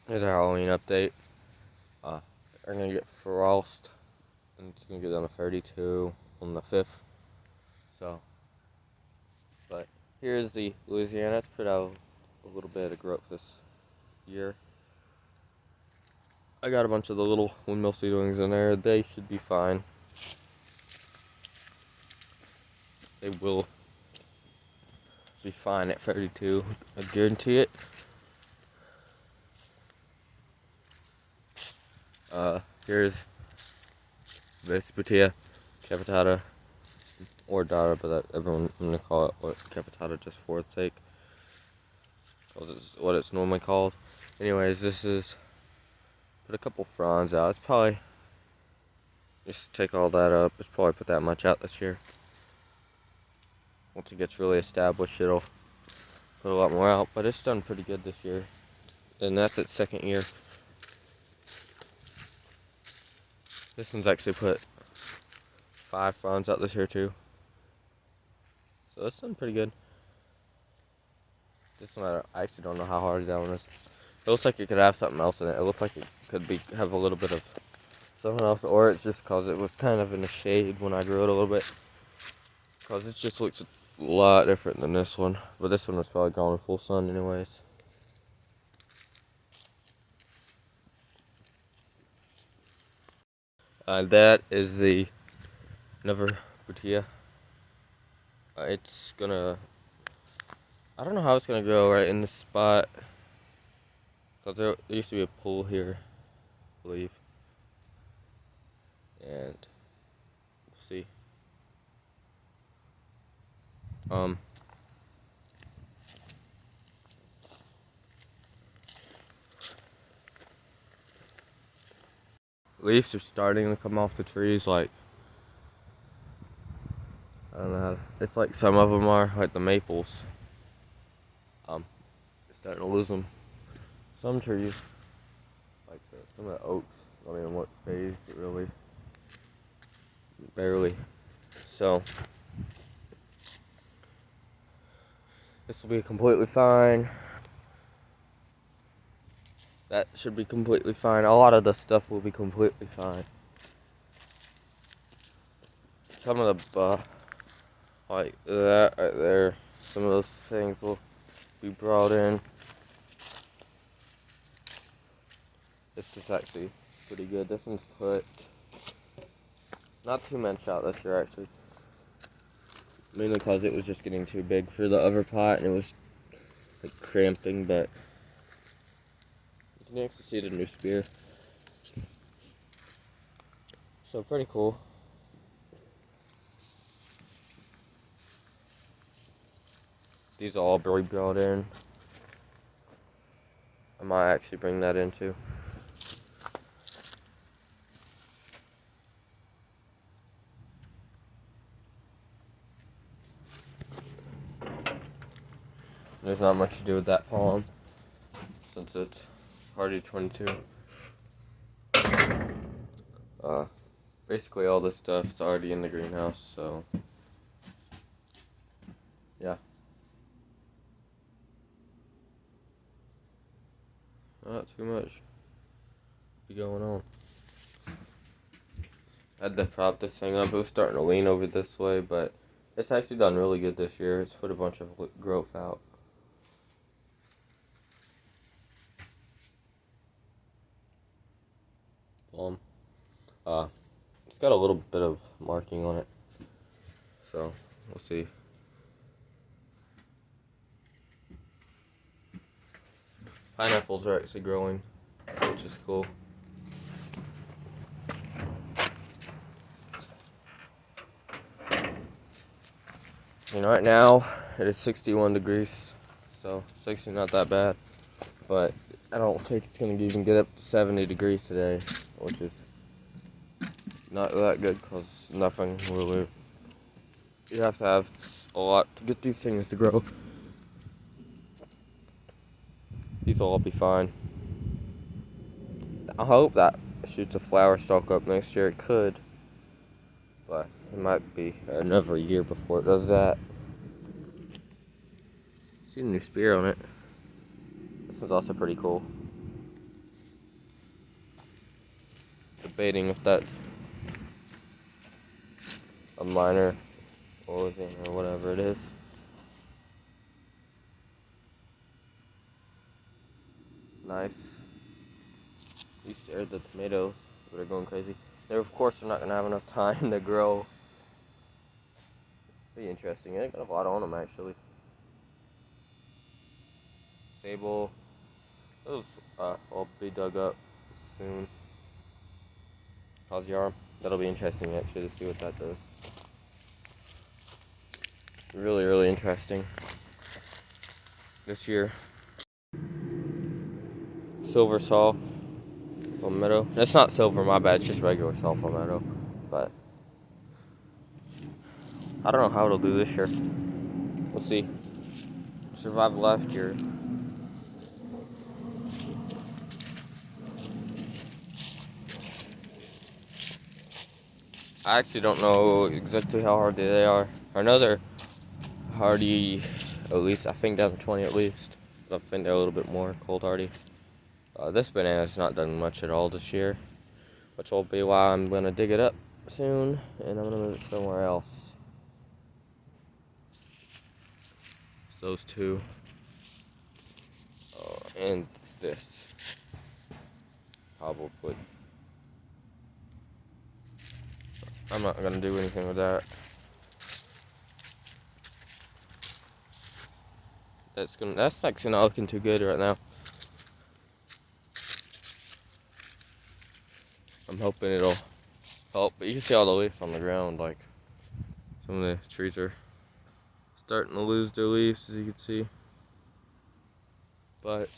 Here's our Halloween update. We're gonna get frost, and it's gonna get down to 32 on the 5th. So, but here's the Louisiana. It's put out a little bit of growth this year. I got a bunch of the little windmill seedlings in there. They should be fine. They will be fine at 32. I guarantee it. Here's Vesputia capitata, or data, but everyone, I'm gonna call it capitata just for its sake, because it's what it's normally called. Anyways, this is put a couple fronds out. It's probably just take all that up. It's probably put that much out this year. Once it gets really established, it'll put a lot more out. But it's done pretty good this year, and that's its second year. This one's actually put 5 fronds out this year too. So it's done pretty good. This one, I actually don't know how hard that one is. It looks like it could have something else in it. It looks like it could have a little bit of something else, or it's just because it was kind of in the shade when I grew it a little bit. Because it just looks a lot different than this one. But this one was probably gone in full sun anyways. That is the Never Butia. It's gonna, I don't know how it's gonna grow right in this spot. Because there used to be a pool here, I believe. And we'll see. Leaves are starting to come off the trees, like, I don't know how, it's like some of them are, like the maples. Starting to lose them. Some trees, like some of the oaks, don't even look phased, really. Barely. So, this will be completely fine. That should be completely fine. A lot of the stuff will be completely fine. Some of the, like that right there, some of those things will be brought in. This is actually pretty good. This one's put not too much out this year, actually. Mainly because it was just getting too big for the other pot and it was like cramping, but you can actually see the new spear. So pretty cool. These all be brought in. I might actually bring that in too. There's not much to do with that palm since it's Hardy 22. Basically all this stuff is already in the greenhouse, so yeah. Not too much be going on. I had to prop this thing up. It was starting to lean over this way, but it's actually done really good this year. It's put a bunch of growth out. It's got a little bit of marking on it, so we'll see. Pineapples are actually growing, which is cool. And right now it is 61 degrees, so it's actually not that bad. But I don't think it's gonna even get up to 70 degrees today, which is not that good because nothing really. You have to have a lot to get these things to grow. These will all be fine. I hope that shoots a flower stalk up next year. It could, but it might be another year before it does that. See a new spear on it. This one's also pretty cool. debating if that's a minor origin or whatever it is. Nice. You stared the tomatoes, but they're going crazy. They're, of course, they're not going to have enough time to grow. Pretty interesting. They got a lot on them, actually. Sable. Those will be dug up soon. How's your arm? That'll be interesting, actually, to see what that does. Really, really interesting. This year. Silver saw palmetto. That's not silver, my bad. It's just regular saw palmetto. But I don't know how it'll do this year. We'll see. Survived last year. I actually don't know exactly how hardy they are. I know they're hardy, at least, I think down to 20 at least. I think they're a little bit more cold hardy. This banana's not done much at all this year, which will be why I'm going to dig it up soon, and I'm going to move it somewhere else. Those two. And this. Probably. I'm not going to do anything with that. That's actually not looking too good right now. I'm hoping it'll help, but you can see all the leaves on the ground, like some of the trees are starting to lose their leaves, as you can see. But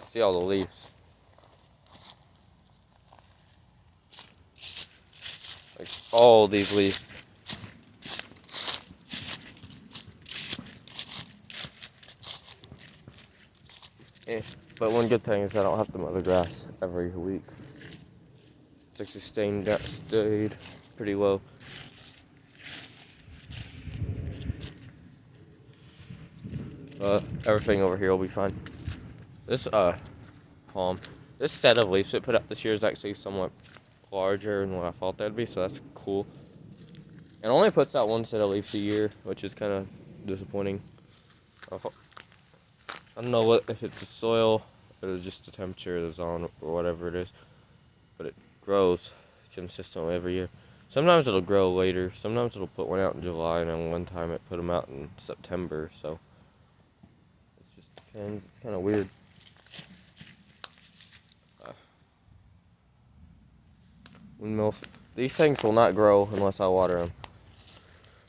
see all the leaves. Like all these leaves. But one good thing is I don't have to mow the grass every week. It's actually stayed pretty low. Everything over here will be fine. This this set of leaves it put up this year is actually somewhat larger than what I thought that'd be, so that's cool. It only puts out one set of leaves a year, which is kind of disappointing. I don't know if it's the soil or just the temperature that's on or whatever it is, but it grows consistently every year. Sometimes it'll grow later. Sometimes it'll put one out in July, and then one time it put them out in September. So it just depends. It's kind of weird. These things will not grow unless I water them.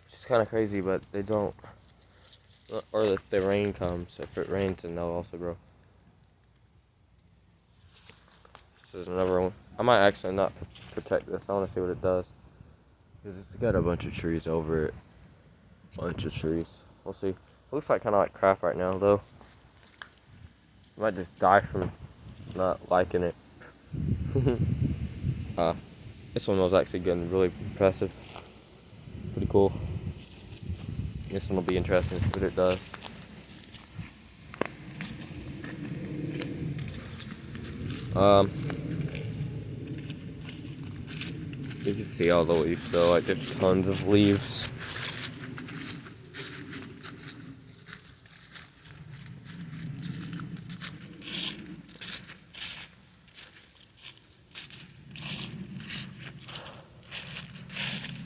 Which is kind of crazy, but they don't. Or if the rain comes. If it rains, then they'll also grow. This is another one. I might actually not protect this. I want to see what it does. Because it's got a bunch of trees over it. Bunch of trees. We'll see. It looks like kind of like crap right now, though. I might just die from not liking it. This one was actually getting really impressive. Pretty cool. This one will be interesting to see what it does. You can see all the leaves though, like there's tons of leaves.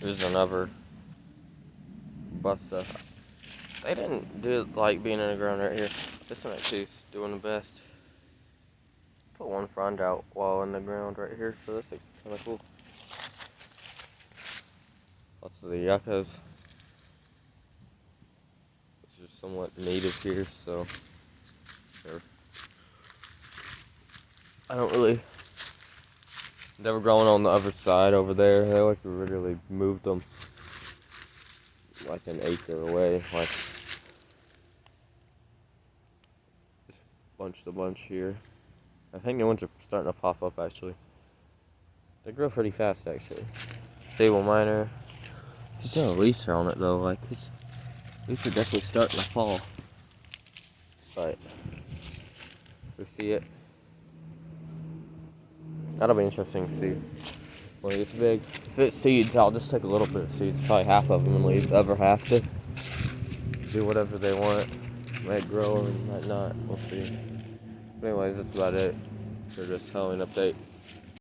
There's another busta. They didn't do like being in the ground right here. This one actually is doing the best. Put one frond out while in the ground right here, so this looks kind of cool. Lots of the yuccas. This is somewhat native here, so I don't really. They were growing on the other side over there. They like literally moved them like an acre away, like just bunched a bunch here. I think the ones are starting to pop up actually. They grow pretty fast actually. Sable minor. There's no leaves on it though. Like these are definitely starting to fall. But We see it. That'll be interesting to see when it gets big. If it seeds, I'll just take a little bit of seeds, probably half of them, and leave the other half to do whatever they want. Might grow or might not. We'll see. But anyways, that's about it. So just telling update.